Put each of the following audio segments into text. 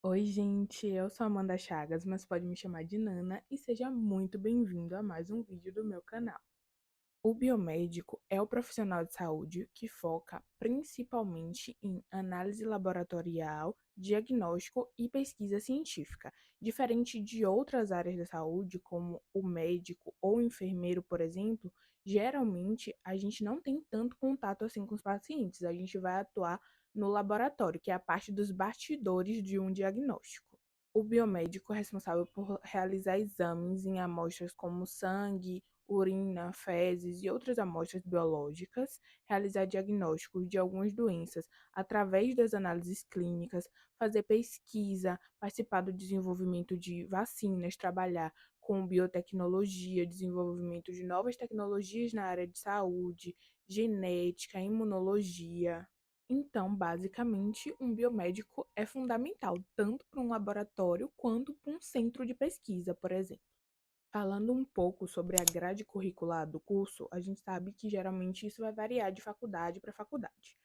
Oi, gente, eu sou Amanda Chagas, mas pode me chamar de Nana e seja muito bem-vindo a mais um vídeo do meu canal. O biomédico é o profissional de saúde que foca principalmente em análise laboratorial, diagnóstico e pesquisa científica. Diferente de outras áreas da saúde, como o médico ou o enfermeiro, por exemplo, geralmente a gente não tem tanto contato assim com os pacientes. A gente vai atuar no laboratório, que é a parte dos bastidores de um diagnóstico. O biomédico é responsável por realizar exames em amostras como sangue, urina, fezes e outras amostras biológicas, realizar diagnósticos de algumas doenças através das análises clínicas, fazer pesquisa, participar do desenvolvimento de vacinas, trabalhar com biotecnologia, desenvolvimento de novas tecnologias na área de saúde, genética, imunologia. Então, basicamente, um biomédico é fundamental tanto para um laboratório quanto para um centro de pesquisa, por exemplo. Falando um pouco sobre a grade curricular do curso, a gente sabe que geralmente isso vai variar de faculdade para faculdade.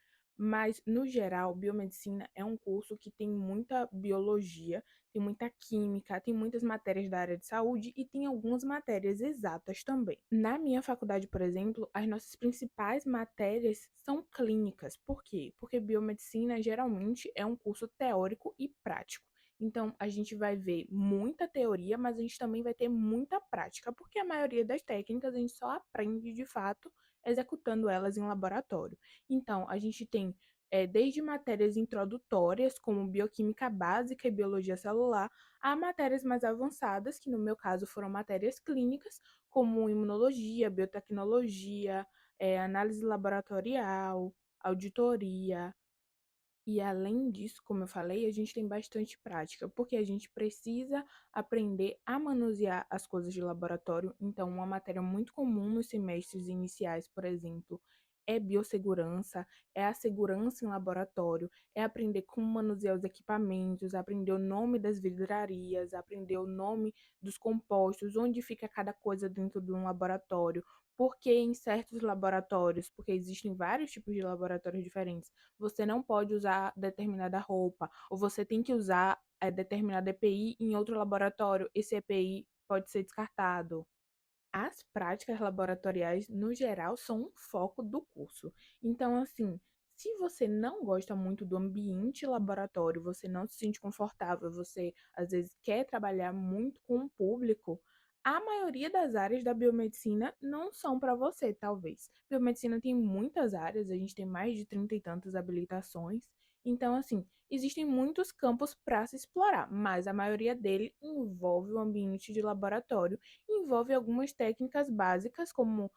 Mas, no geral, biomedicina é um curso que tem muita biologia, tem muita química, tem muitas matérias da área de saúde e tem algumas matérias exatas também. Na minha faculdade, por exemplo, as nossas principais matérias são clínicas. Por quê? Porque biomedicina geralmente é um curso teórico e prático. Então, a gente vai ver muita teoria, mas a gente também vai ter muita prática, porque a maioria das técnicas a gente só aprende de fato executando elas em laboratório. Então, a gente tem desde matérias introdutórias, como bioquímica básica e biologia celular, a matérias mais avançadas, que no meu caso foram matérias clínicas, como imunologia, biotecnologia, análise laboratorial, auditoria. E além disso, como eu falei, a gente tem bastante prática, porque a gente precisa aprender a manusear as coisas de laboratório. Então, uma matéria muito comum nos semestres iniciais, por exemplo, é biossegurança, é a segurança em laboratório, é aprender como manusear os equipamentos, aprender o nome das vidrarias, aprender o nome dos compostos, onde fica cada coisa dentro de um laboratório. Porque em certos laboratórios, porque existem vários tipos de laboratórios diferentes, você não pode usar determinada roupa, ou você tem que usar determinada EPI em outro laboratório, esse EPI pode ser descartado. As práticas laboratoriais, no geral, são um foco do curso. Então, assim, se você não gosta muito do ambiente laboratório, você não se sente confortável, você às vezes quer trabalhar muito com o público, a maioria das áreas da biomedicina não são para você, talvez. Biomedicina tem muitas áreas, a gente tem mais de 30 e tantas habilitações. Então, assim, existem muitos campos para se explorar, mas a maioria dele envolve o ambiente de laboratório, envolve algumas técnicas básicas, como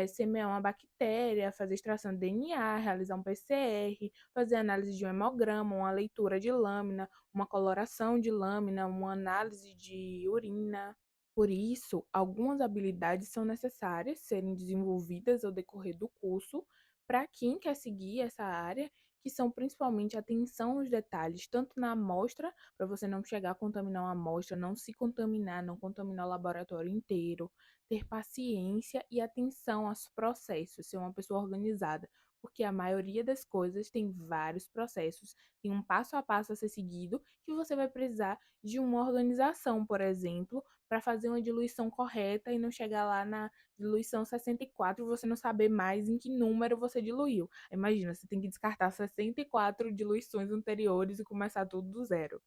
semear uma bactéria, fazer extração de DNA, realizar um PCR, fazer análise de um hemograma, uma leitura de lâmina, uma coloração de lâmina, uma análise de urina. Por isso, algumas habilidades são necessárias serem desenvolvidas ao decorrer do curso para quem quer seguir essa área, que são principalmente atenção aos detalhes, tanto na amostra, para você não chegar a contaminar uma amostra, não se contaminar, não contaminar o laboratório inteiro, ter paciência e atenção aos processos, ser uma pessoa organizada, porque a maioria das coisas tem vários processos, tem um passo a passo a ser seguido, que você vai precisar de uma organização, por exemplo, para fazer uma diluição correta e não chegar lá na diluição 64 e você não saber mais em que número você diluiu. Imagina, você tem que descartar 64 diluições anteriores e começar tudo do zero.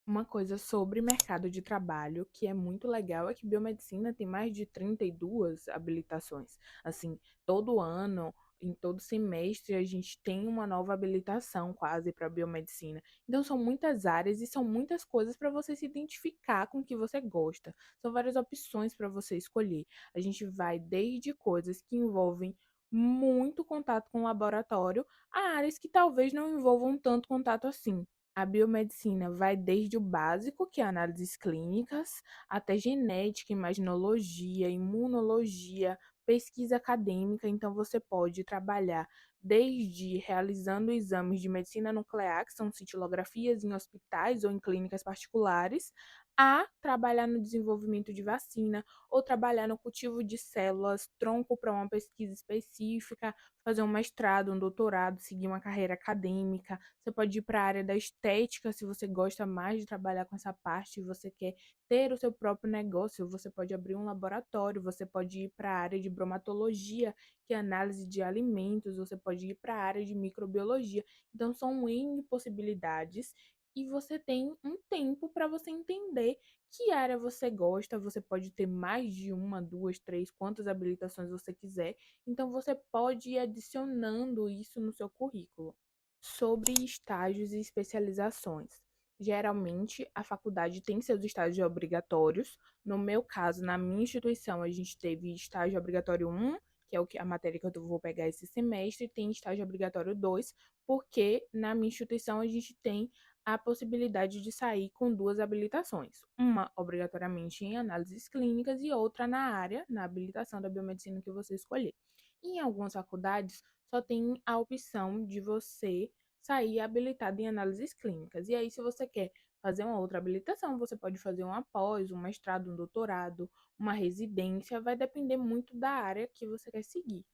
Uma coisa sobre mercado de trabalho que é muito legal é que biomedicina tem mais de 32 habilitações. Assim, todo ano, em todo semestre, a gente tem uma nova habilitação quase para biomedicina. Então, são muitas áreas e são muitas coisas para você se identificar com o que você gosta. São várias opções para você escolher. A gente vai desde coisas que envolvem muito contato com o laboratório a áreas que talvez não envolvam tanto contato assim. A biomedicina vai desde o básico, que é análises clínicas, até genética, imaginologia, imunologia, pesquisa acadêmica. Então, você pode trabalhar desde realizando exames de medicina nuclear, que são cintilografias em hospitais ou em clínicas particulares, a trabalhar no desenvolvimento de vacina ou trabalhar no cultivo de células tronco para uma pesquisa específica, fazer um mestrado, um doutorado, seguir uma carreira acadêmica. Você pode ir para a área da estética, se você gosta mais de trabalhar com essa parte, você quer ter o seu próprio negócio, você pode abrir um laboratório, você pode ir para a área de bromatologia, que é análise de alimentos, você pode ir para a área de microbiologia. Então, são N possibilidades e você tem um tempo para você entender que área você gosta. Você pode ter mais de uma, duas, três, quantas habilitações você quiser. Então, você pode ir adicionando isso no seu currículo. Sobre estágios e especializações. Geralmente, a faculdade tem seus estágios obrigatórios. No meu caso, na minha instituição, a gente teve estágio obrigatório 1, que é a matéria que eu vou pegar esse semestre, tem estágio obrigatório 2, porque na minha instituição a gente tem a possibilidade de sair com duas habilitações, uma obrigatoriamente em análises clínicas e outra na área, na habilitação da biomedicina que você escolher. Em algumas faculdades, só tem a opção de você sair habilitado em análises clínicas. E aí, se você quer fazer uma outra habilitação, você pode fazer um após, um mestrado, um doutorado, uma residência, vai depender muito da área que você quer seguir.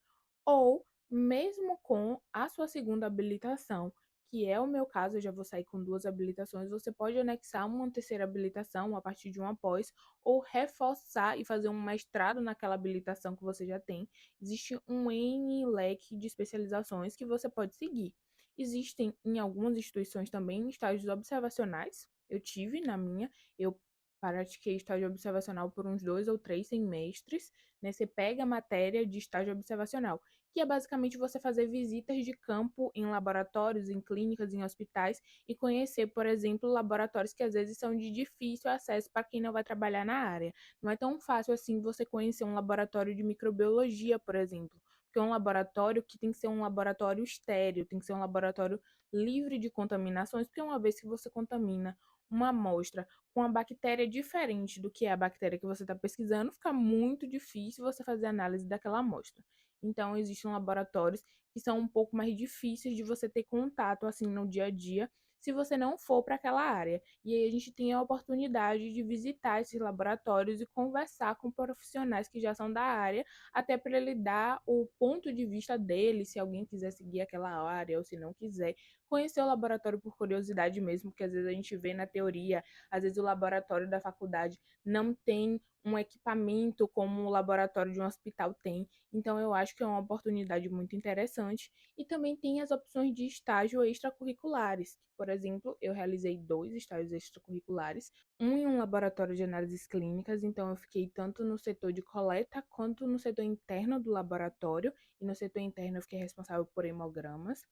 Ou, mesmo com a sua segunda habilitação, que é o meu caso, eu já vou sair com duas habilitações, você pode anexar uma terceira habilitação a partir de um após, ou reforçar e fazer um mestrado naquela habilitação que você já tem. Existe um N leque de especializações que você pode seguir. Existem em algumas instituições também estágios observacionais. Eu tive na minha, eu pratiquei estágio observacional por uns 2 ou 3 semestres, né? Você pega a matéria de estágio observacional, que é basicamente você fazer visitas de campo em laboratórios, em clínicas, em hospitais e conhecer, por exemplo, laboratórios que às vezes são de difícil acesso para quem não vai trabalhar na área. Não é tão fácil assim você conhecer um laboratório de microbiologia, por exemplo, porque é um laboratório que tem que ser um laboratório estéril, tem que ser um laboratório livre de contaminações, porque uma vez que você contamina uma amostra com uma bactéria diferente do que é a bactéria que você está pesquisando, fica muito difícil você fazer análise daquela amostra. Então, existem laboratórios que são um pouco mais difíceis de você ter contato assim no dia a dia, se você não for para aquela área. E aí a gente tem a oportunidade de visitar esses laboratórios e conversar com profissionais que já são da área, até para ele dar o ponto de vista dele, se alguém quiser seguir aquela área ou se não quiser. Conhecer o laboratório por curiosidade mesmo, porque às vezes a gente vê na teoria, às vezes o laboratório da faculdade não tem um equipamento como o laboratório de um hospital tem. Então, eu acho que é uma oportunidade muito interessante. E também tem as opções de estágio extracurriculares. Por exemplo, eu realizei 2 estágios extracurriculares, um em um laboratório de análises clínicas, então eu fiquei tanto no setor de coleta quanto no setor interno do laboratório, e no setor interno eu fiquei responsável por hemogramas,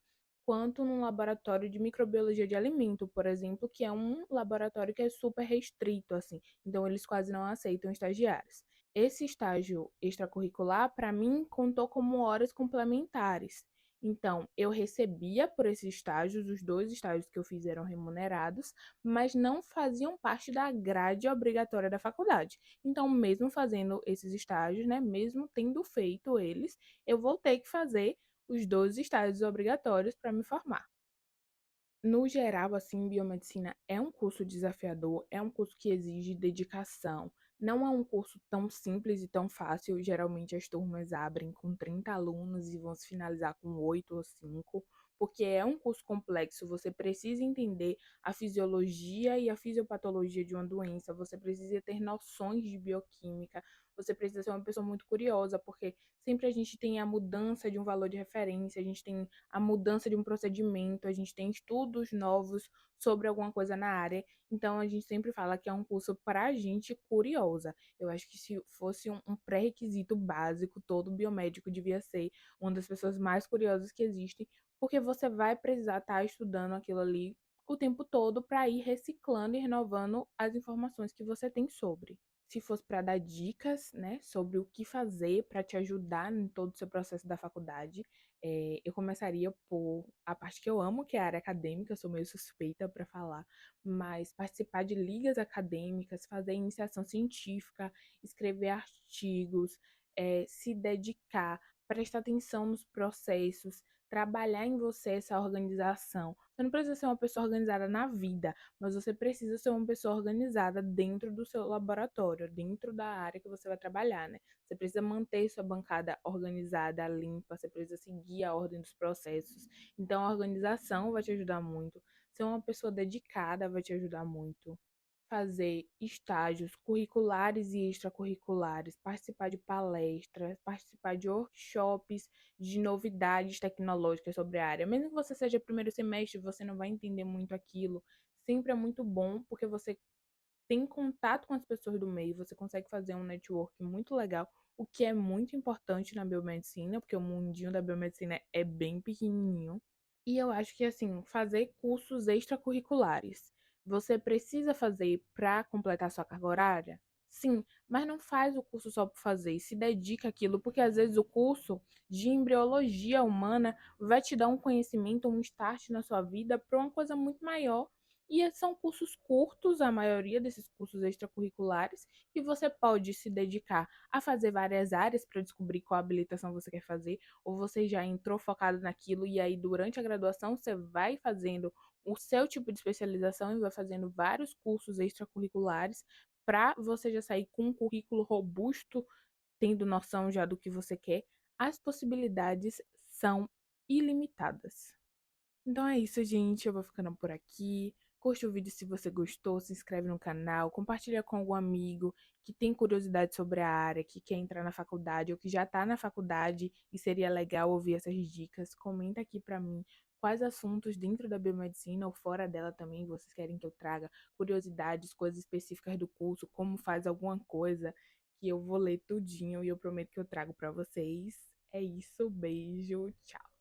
quanto num laboratório de microbiologia de alimento, por exemplo, que é um laboratório que é super restrito, assim, então eles quase não aceitam estagiários. Esse estágio extracurricular, para mim, contou como horas complementares. Então, eu recebia por esses estágios, os 2 estágios que eu fiz eram remunerados, mas não faziam parte da grade obrigatória da faculdade. Então, mesmo fazendo esses estágios, né, mesmo tendo feito eles, eu vou ter que fazer os 12 estágios obrigatórios para me formar. No geral, assim, biomedicina é um curso desafiador, é um curso que exige dedicação. Não é um curso tão simples e tão fácil. Geralmente as turmas abrem com 30 alunos e vão se finalizar com 8 ou 5, porque é um curso complexo. Você precisa entender a fisiologia e a fisiopatologia de uma doença, você precisa ter noções de bioquímica, você precisa ser uma pessoa muito curiosa, porque sempre a gente tem a mudança de um valor de referência, a gente tem a mudança de um procedimento, a gente tem estudos novos sobre alguma coisa na área, então a gente sempre fala que é um curso para gente curiosa. Eu acho que se fosse um pré-requisito básico, todo biomédico devia ser uma das pessoas mais curiosas que existem, porque você vai precisar estar estudando aquilo ali o tempo todo para ir reciclando e renovando as informações que você tem sobre. Se fosse para dar dicas, né, sobre o que fazer para te ajudar em todo o seu processo da faculdade, eu começaria por a parte que eu amo, que é a área acadêmica, eu sou meio suspeita para falar, mas participar de ligas acadêmicas, fazer iniciação científica, escrever artigos, se dedicar, prestar atenção nos processos, trabalhar em você essa organização. Você não precisa ser uma pessoa organizada na vida, mas você precisa ser uma pessoa organizada dentro do seu laboratório, dentro da área que você vai trabalhar, né? Você precisa manter sua bancada organizada, limpa, você precisa seguir a ordem dos processos. Então, a organização vai te ajudar muito. Ser uma pessoa dedicada vai te ajudar muito. Fazer estágios curriculares e extracurriculares, participar de palestras, participar de workshops de novidades tecnológicas sobre a área. Mesmo que você seja primeiro semestre, você não vai entender muito aquilo. Sempre é muito bom, porque você tem contato com as pessoas do meio, você consegue fazer um network muito legal, o que é muito importante na biomedicina, porque o mundinho da biomedicina é bem pequenininho. E eu acho que, assim, fazer cursos extracurriculares, você precisa fazer para completar sua carga horária? Sim, mas não faz o curso só por fazer, se dedica àquilo, porque às vezes o curso de embriologia humana vai te dar um conhecimento, um start na sua vida para uma coisa muito maior. E são cursos curtos, a maioria desses cursos extracurriculares, que você pode se dedicar a fazer várias áreas para descobrir qual habilitação você quer fazer, ou você já entrou focado naquilo e aí durante a graduação você vai fazendo o seu tipo de especialização e vai fazendo vários cursos extracurriculares para você já sair com um currículo robusto, tendo noção já do que você quer. As possibilidades são ilimitadas. Então é isso, gente. Eu vou ficando por aqui. Curte o vídeo se você gostou, se inscreve no canal, compartilha com algum amigo que tem curiosidade sobre a área, que quer entrar na faculdade ou que já está na faculdade e seria legal ouvir essas dicas. Comenta aqui pra mim quais assuntos dentro da biomedicina ou fora dela também vocês querem que eu traga, curiosidades, coisas específicas do curso, como faz alguma coisa, que eu vou ler tudinho e eu prometo que eu trago pra vocês. É isso, beijo, tchau.